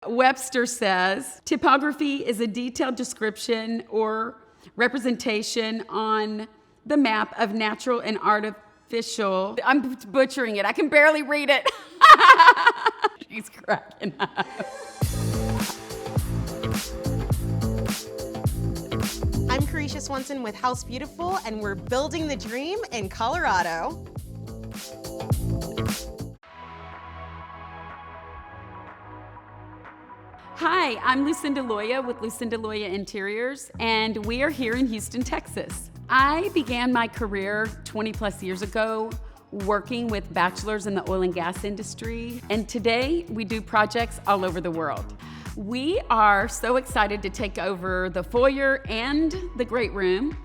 Webster says, typography is a detailed description or representation on the map of natural and artificial. I'm butchering it. I can barely read it. She's cracking up. I'm Carisha Swanson with House Beautiful, and we're building the dream in Colorado. Hi, I'm Lucinda Loya with Lucinda Loya Interiors, and we are here in Houston, Texas. I began my career 20 plus years ago working with bachelors in the oil and gas industry, and today we do projects all over the world. We are so excited to take over the foyer and the great room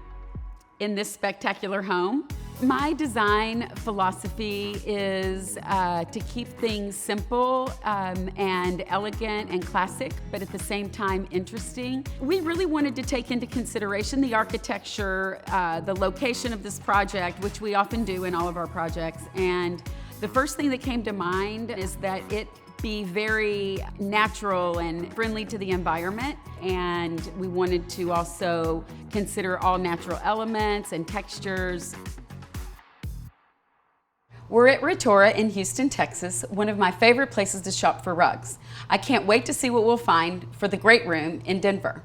in this spectacular home. My design philosophy is to keep things simple and elegant and classic, but at the same time interesting. We really wanted to take into consideration the architecture, the location of this project, which we often do in all of our projects. And the first thing that came to mind is that it be very natural and friendly to the environment. And we wanted to also consider all natural elements and textures. We're at Retora in Houston, Texas, one of my favorite places to shop for rugs. I can't wait to see what we'll find for the great room in Denver.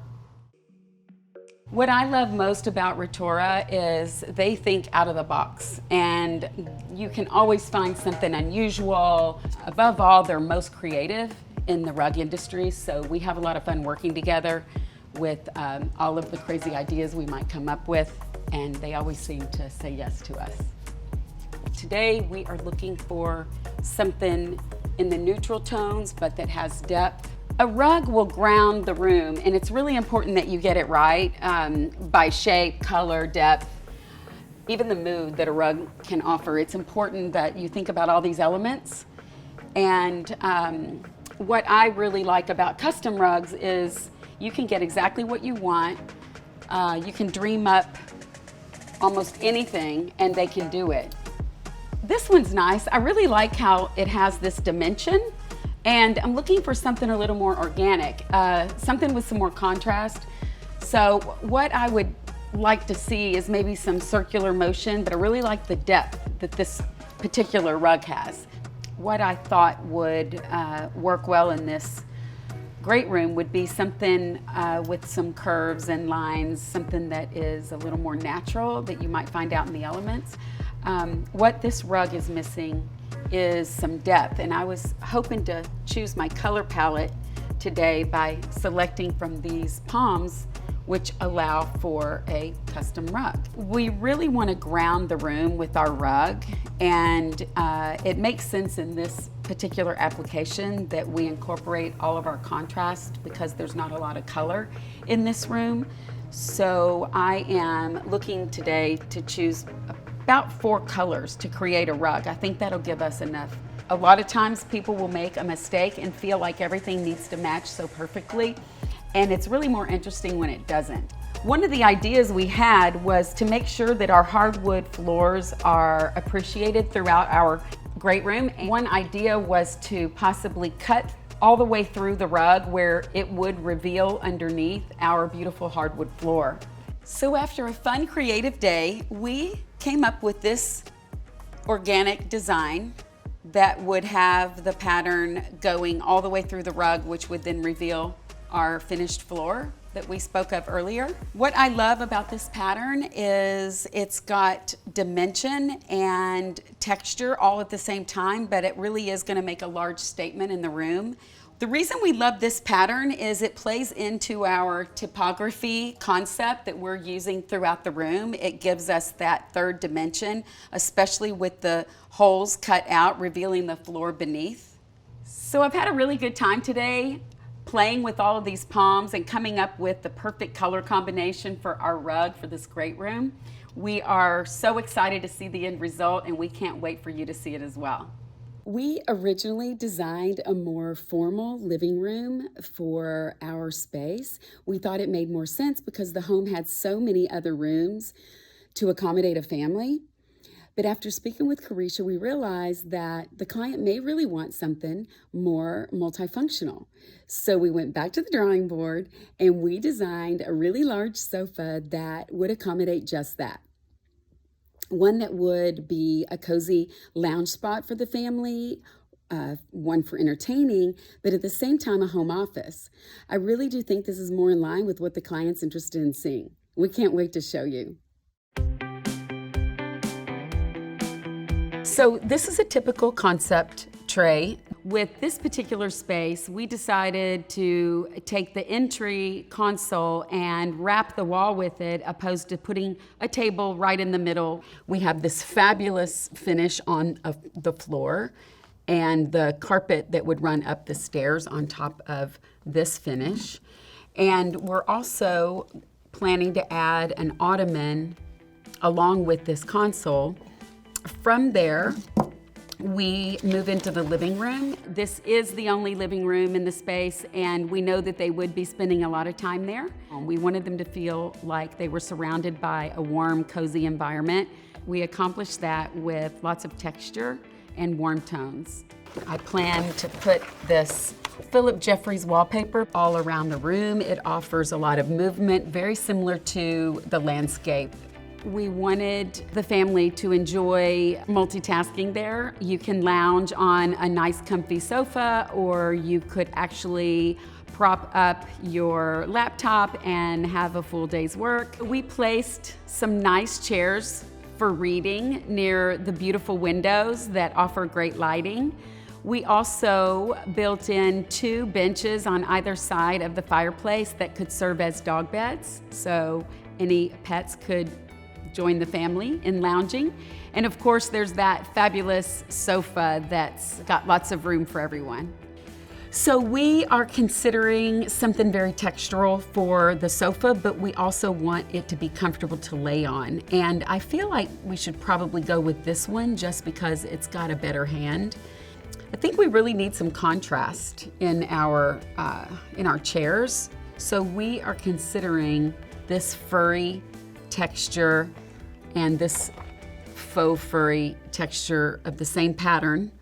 What I love most about Retora is they think out of the box, and you can always find something unusual. Above all, they're most creative in the rug industry, so we have a lot of fun working together with all of the crazy ideas we might come up with, and they always seem to say yes to us. Today we are looking for something in the neutral tones, but that has depth. A rug will ground the room, and it's really important that you get it right by shape, color, depth, even the mood that a rug can offer. It's important that you think about all these elements. And what I really like about custom rugs is you can get exactly what you want. You can dream up almost anything, and they can do it. This one's nice. I really like how it has this dimension, and I'm looking for something a little more organic, something with some more contrast. So what I would like to see is maybe some circular motion, but I really like the depth that this particular rug has. What I thought would work well in this great room would be something with some curves and lines, something that is a little more natural that you might find out in the elements. What this rug is missing is some depth, and I was hoping to choose my color palette today by selecting from these palms, which allow for a custom rug. We really want to ground the room with our rug, and it makes sense in this particular application that we incorporate all of our contrast because there's not a lot of color in this room. So I am looking today to choose about 4 colors to create a rug. I think that'll give us enough. A lot of times people will make a mistake and feel like everything needs to match so perfectly, and it's really more interesting when it doesn't. One of the ideas we had was to make sure that our hardwood floors are appreciated throughout our great room. One idea was to possibly cut all the way through the rug where it would reveal underneath our beautiful hardwood floor. So after a fun, creative day, we came up with this organic design that would have the pattern going all the way through the rug, which would then reveal our finished floor that we spoke of earlier. What I love about this pattern is it's got dimension and texture all at the same time, but it really is going to make a large statement in the room. The reason we love this pattern is it plays into our typography concept that we're using throughout the room. It gives us that third dimension, especially with the holes cut out, revealing the floor beneath. So I've had a really good time today playing with all of these palms and coming up with the perfect color combination for our rug for this great room. We are so excited to see the end result, and we can't wait for you to see it as well. We originally designed a more formal living room for our space. We thought it made more sense because the home had so many other rooms to accommodate a family. But after speaking with Carisha, we realized that the client may really want something more multifunctional. So we went back to the drawing board and we designed a really large sofa that would accommodate just that. One that would be a cozy lounge spot for the family, one for entertaining, but at the same time a home office. I really do think this is more in line with what the client's interested in seeing. We can't wait to show you. So this is a typical concept tray. With this particular space, we decided to take the entry console and wrap the wall with it, opposed to putting a table right in the middle. We have this fabulous finish on the floor and the carpet that would run up the stairs on top of this finish. And we're also planning to add an ottoman along with this console. From there, we move into the living room. This is the only living room in the space, and we know that they would be spending a lot of time there. We wanted them to feel like they were surrounded by a warm, cozy environment. We accomplished that with lots of texture and warm tones. I plan to put this Philip Jeffries wallpaper all around the room. It offers a lot of movement, very similar to the landscape. We wanted the family to enjoy multitasking there. You can lounge on a nice comfy sofa, or you could actually prop up your laptop and have a full day's work. We placed some nice chairs for reading near the beautiful windows that offer great lighting. We also built in 2 benches on either side of the fireplace that could serve as dog beds, so any pets could join the family in lounging. And of course, there's that fabulous sofa that's got lots of room for everyone. So we are considering something very textural for the sofa, but we also want it to be comfortable to lay on. And I feel like we should probably go with this one just because it's got a better hand. I think we really need some contrast in our chairs. So we are considering this furry texture and this faux furry texture of the same pattern.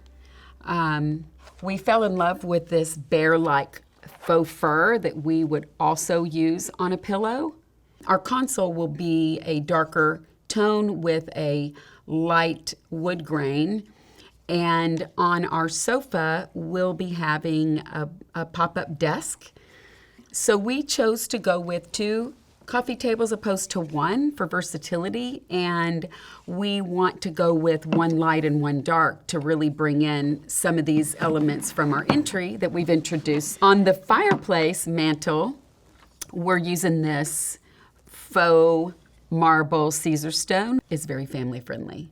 We fell in love with this bear-like faux fur that we would also use on a pillow. Our console will be a darker tone with a light wood grain. And on our sofa, we'll be having a pop-up desk. So we chose to go with 2 coffee tables opposed to 1 for versatility, and we want to go with 1 light and 1 dark to really bring in some of these elements from our entry that we've introduced. On the fireplace mantle, we're using this faux marble Caesar stone. It's very family friendly.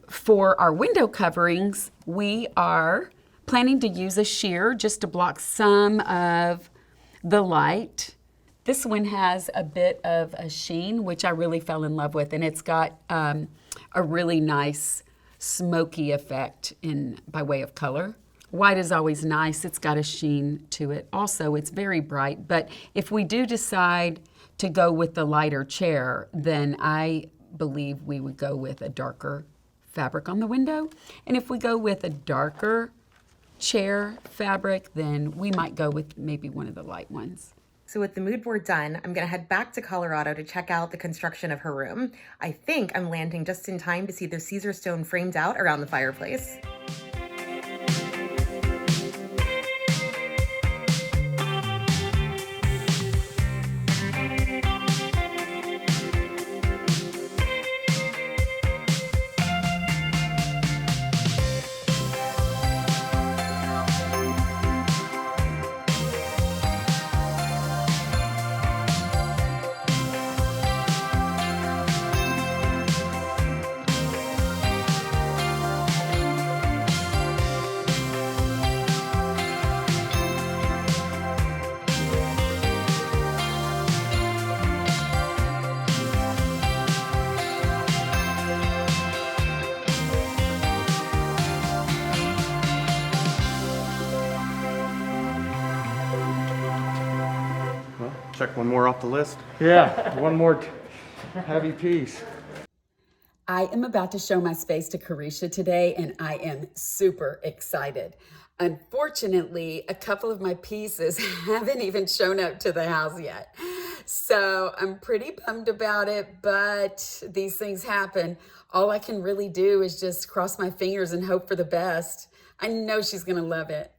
For our window coverings, we are planning to use a sheer just to block some of the light. This one has a bit of a sheen, which I really fell in love with, and it's got a really nice smoky effect by way of color. White is always nice. It's got a sheen to it. Also, it's very bright, but if we do decide to go with the lighter chair, then I believe we would go with a darker fabric on the window. And if we go with a darker chair fabric, then we might go with maybe one of the light ones. So with the mood board done, I'm gonna head back to Colorado to check out the construction of her room. I think I'm landing just in time to see the Caesar stone framed out around the fireplace. Check one more off the list. Yeah, one more heavy piece. I am about to show my space to Carisha today, and I am super excited. Unfortunately, a couple of my pieces haven't even shown up to the house yet. So I'm pretty bummed about it, but these things happen. All I can really do is just cross my fingers and hope for the best. I know she's gonna love it.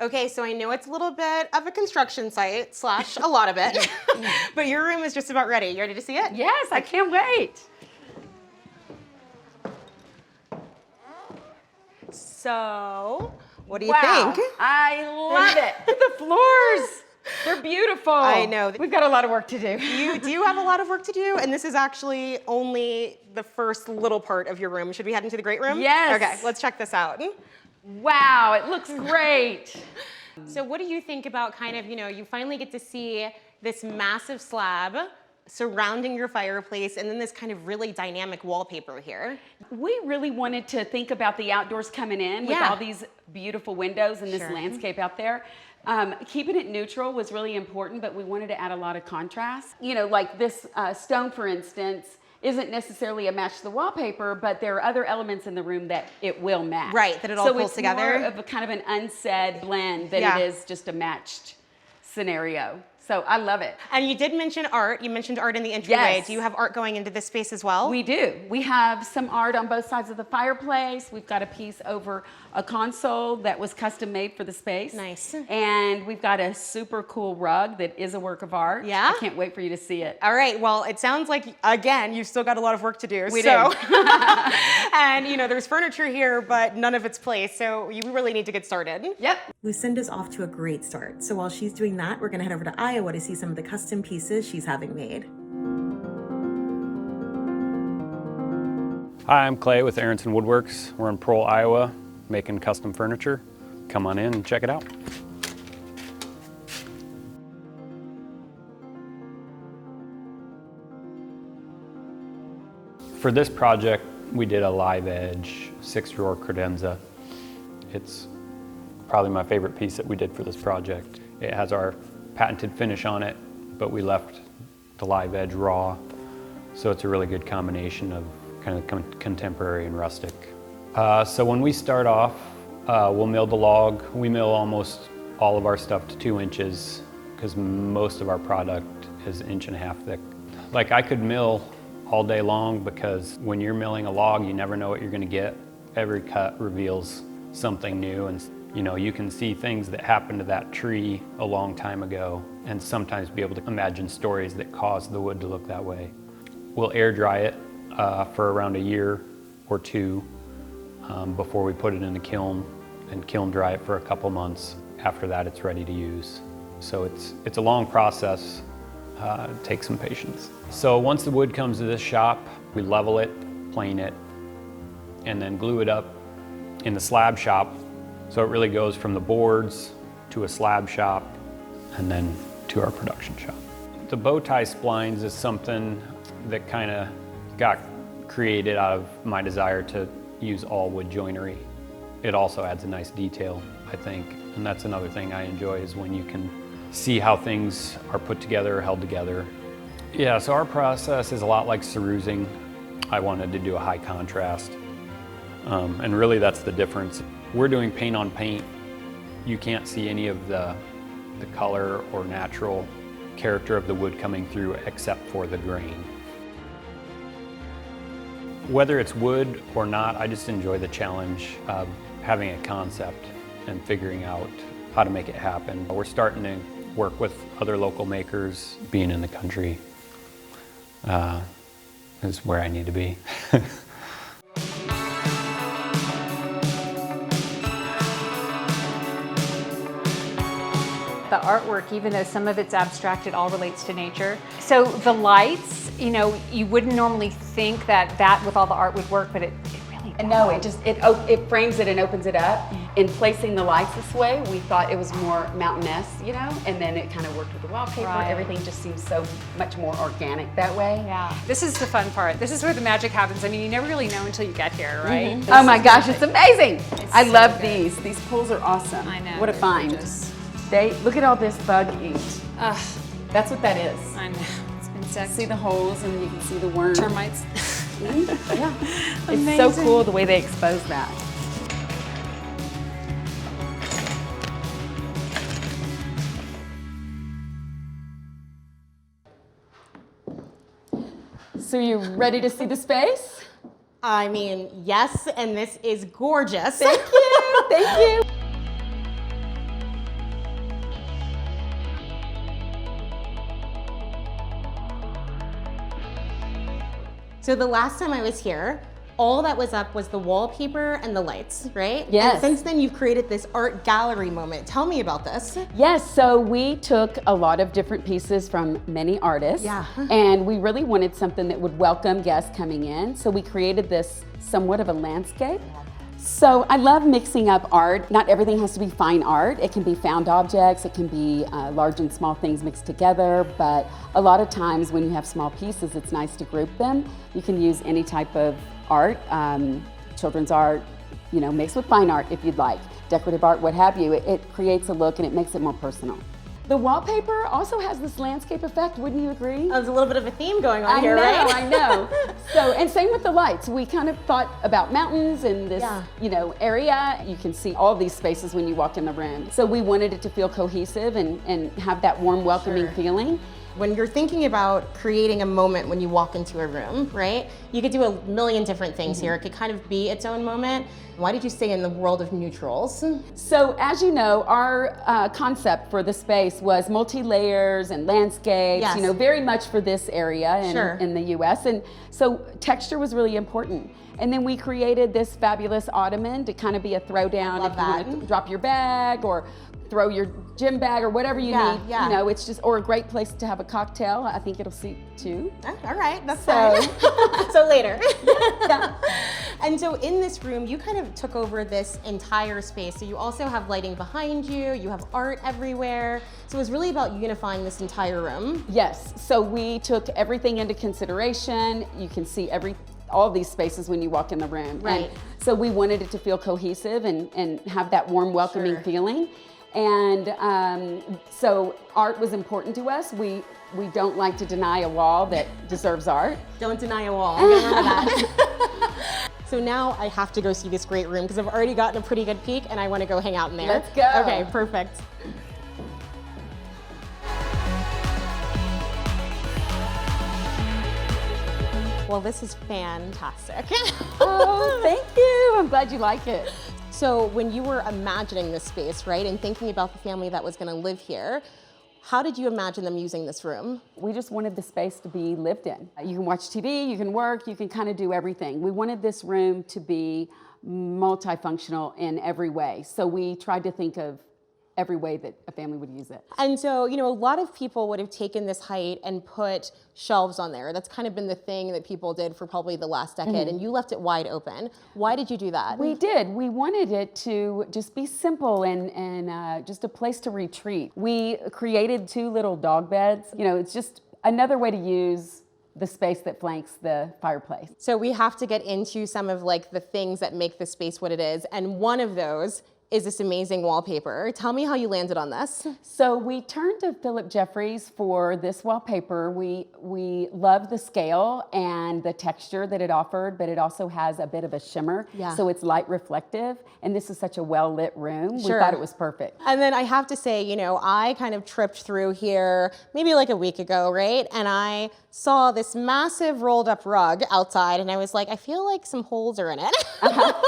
Okay, so I know it's a little bit of a construction site slash a lot of it, but your room is just about ready. You ready to see it? Yes, I can't wait. So, what do you Wow, think? I love it. The floors, they're beautiful. I know. We've got a lot of work to do. You do have a lot of work to do, and this is actually only the first little part of your room. Should we head into the great room? Yes. Okay, let's check this out. Wow, it looks great. So what do you think about kind of, you finally get to see this massive slab surrounding your fireplace and then this kind of really dynamic wallpaper here? We really wanted to think about the outdoors coming in with all these beautiful windows and this landscape out there. Keeping it neutral was really important, but we wanted to add a lot of contrast. Like this stone, for instance, isn't necessarily a match to the wallpaper, but there are other elements in the room that it will match. Right, that it all pulls together. So it's more of a kind of an unsaid blend than it is just a matched scenario. So I love it. And you did mention art. You mentioned art in the entryway. Yes. Do you have art going into this space as well? We do. We have some art on both sides of the fireplace. We've got a piece over a console that was custom made for the space. Nice. And we've got a super cool rug that is a work of art. Yeah? I can't wait for you to see it. All right, well, it sounds like, again, you've still got a lot of work to do. We do. And, there's furniture here, but none of its placed, so you really need to get started. Yep. Lucinda's off to a great start. So while she's doing that, we're gonna head over to Iowa to see some of the custom pieces she's having made. Hi, I'm Clay with Aronson Woodworks. We're in Pearl, Iowa, making custom furniture. Come on in and check it out. For this project, we did a live edge 6-drawer credenza. It's probably my favorite piece that we did for this project. It has our patented finish on it, but we left the live edge raw. So it's a really good combination of kind of contemporary and rustic. So when we start off, we'll mill the log. We mill almost all of our stuff to 2 inches because most of our product is 1.5 inches thick. Like I could mill all day long because when you're milling a log, you never know what you're gonna get. Every cut reveals something new, and you can see things that happened to that tree a long time ago and sometimes be able to imagine stories that caused the wood to look that way. We'll air dry it for around a year or 2 before we put it in the kiln and kiln dry it for a couple months. After that, it's ready to use. So it's a long process. It takes some patience. So once the wood comes to this shop, we level it, plane it, and then glue it up in the slab shop. So it really goes from the boards to a slab shop and then to our production shop. The bow tie splines is something that kind of got created out of my desire to use all wood joinery. It also adds a nice detail, I think, and that's another thing I enjoy is when you can see how things are put together or held together. Yeah, so our process is a lot like cerusing. I wanted to do a high contrast, and really that's the difference. We're doing paint on paint. You can't see any of the color or natural character of the wood coming through except for the grain. Whether it's wood or not, I just enjoy the challenge of having a concept and figuring out how to make it happen. We're starting to work with other local makers. Being in the country is where I need to be. The artwork, even though some of it's abstract, it all relates to nature. So the lights, you wouldn't normally think that with all the art would work, but it really does. No, it frames it and opens it up. In placing the lights this way, we thought it was more mountainous, and then it kind of worked with the wallpaper. Right. Everything just seems so much more organic that way. Yeah. This is the fun part. This is where the magic happens. I mean, you never really know until you get here, right? Mm-hmm. Oh my gosh, it's amazing. I love these. These pools are awesome. I know. What a they're find. gorgeous. Look at all this bug eat. That's what that is. I know. It's insects. See the holes and you can see the worms. Termites. Yeah. It's so cool the way they expose that. So you ready to see the space? I mean, yes, and this is gorgeous. Thank you. Thank you. So the last time I was here, all that was up was the wallpaper and the lights, right? Yes. And since then, you've created this art gallery moment. Tell me about this. Yes, so we took a lot of different pieces from many artists. Yeah. And we really wanted something that would welcome guests coming in. So we created this somewhat of a landscape. So I love mixing up art. Not everything has to be fine art. It can be found objects, it can be large and small things mixed together, but a lot of times when you have small pieces, it's nice to group them. You can use any type of art, children's art, mixed with fine art if you'd like, decorative art, what have you. It creates a look and it makes it more personal. The wallpaper also has this landscape effect, wouldn't you agree? There's a little bit of a theme going on here, right? I know. So, and same with the lights. We kind of thought about mountains and this, area. You can see all these spaces when you walk in the room. So we wanted it to feel cohesive and have that warm, welcoming feeling. When you're thinking about creating a moment when you walk into a room, right? You could do a million different things here. It could kind of be its own moment. Why did you stay in the world of neutrals? So as you know, our concept for the space was multi-layers and landscapes, Yes. Very much for this area in the US. And so texture was really important. And then we created this fabulous ottoman to kind of be a throwdown if you want to drop your bag or throw your gym bag or whatever you need. Yeah. It's just, or a great place to have a cocktail. I think it'll suit too. All right, that's fine. So later. Yeah. And so in this room, you kind of took over this entire space. So you also have lighting behind you, you have art everywhere. So it was really about unifying this entire room. Yes, so we took everything into consideration. You can see all these spaces when you walk in the room. Right. And so we wanted it to feel cohesive and have that warm, welcoming feeling. And so art was important to us. We don't like to deny a wall that deserves art. Don't deny a wall, remember that. So now I have to go see this great room because I've already gotten a pretty good peek and I want to go hang out in there. Let's go. Okay, perfect. Well, this is fantastic. Oh, thank you. I'm glad you like it. So when you were imagining this space, right, and thinking about the family that was going to live here, how did you imagine them using this room? We just wanted the space to be lived in. You can watch TV, you can work, you can kind of do everything. We wanted this room to be multifunctional in every way. So we tried to think of every way that a family would use it. And so, a lot of people would have taken this height and put shelves on there. That's kind of been the thing that people did for probably the last decade, and you left it wide open. Why did you do that? We did. We wanted it to just be simple and just a place to retreat. We created 2 little dog beds. It's just another way to use the space that flanks the fireplace. So we have to get into some of the things that make the space what it is, and one of those is this amazing wallpaper. Tell me how you landed on this. So we turned to Philip Jeffries for this wallpaper. We love the scale and the texture that it offered, but it also has a bit of a shimmer. Yeah. So it's light reflective, and this is such a well-lit room. Sure. We thought it was perfect. And then I have to say, I kind of tripped through here maybe a week ago, right? And I saw this massive rolled up rug outside, and I was like, I feel like some holes are in it.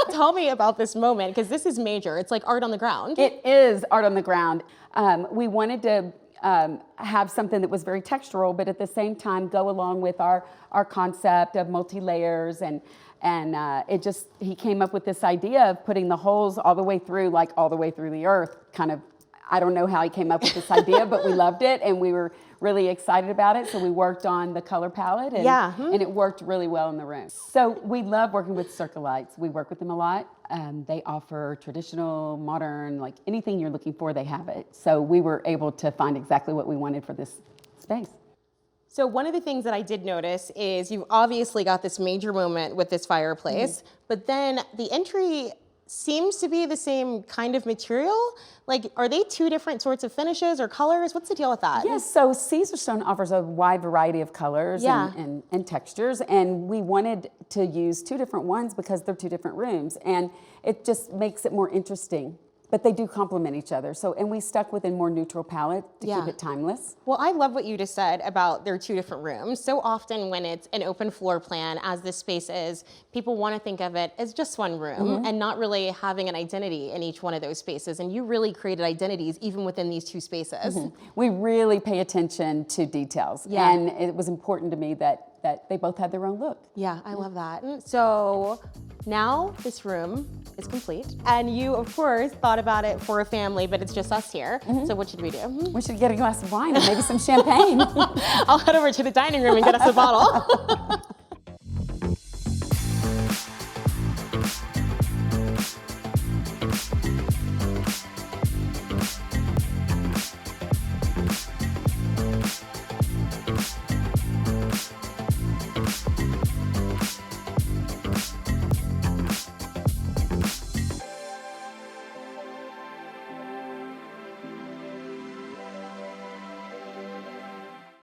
Tell me about this moment, because this is major. It's like art on the ground. It is art on the ground. We wanted to have something that was very textural, but at the same time go along with our concept of multi-layers, and he came up with this idea of putting the holes all the way through, all the way through the earth, kind of. I don't know how he came up with this idea, but we loved it and we were really excited about it. So we worked on the color palette and it worked really well in the room. So we love working with Circulites. We work with them a lot. They offer traditional, modern, anything you're looking for, they have it. So we were able to find exactly what we wanted for this space. So one of the things that I did notice is you obviously got this major moment with this fireplace, but then the entry seems to be the same kind of material. Like, are they two different sorts of finishes or colors? What's the deal with that? Yes, so Caesar stone offers a wide variety of colors Yeah. and textures, and we wanted to use two different ones because they're two different rooms, and it just makes it more interesting. But they do complement each other. So, and we stuck with a more neutral palette to Yeah. keep it timeless. Well, I love what you just said about their two different rooms. So often when it's an open floor plan, as this space is, people want to think of it as just one room and not really having an identity in each one of those spaces. And you really created identities even within these two spaces. We really pay attention to details. Yeah. And it was important to me that they both had their own look. Yeah, I love that. So now this room is complete. And you, of course, thought about it for a family, but it's just us here. So what should we do? We should get a glass of wine and maybe some champagne. I'll head over to the dining room and get us a bottle.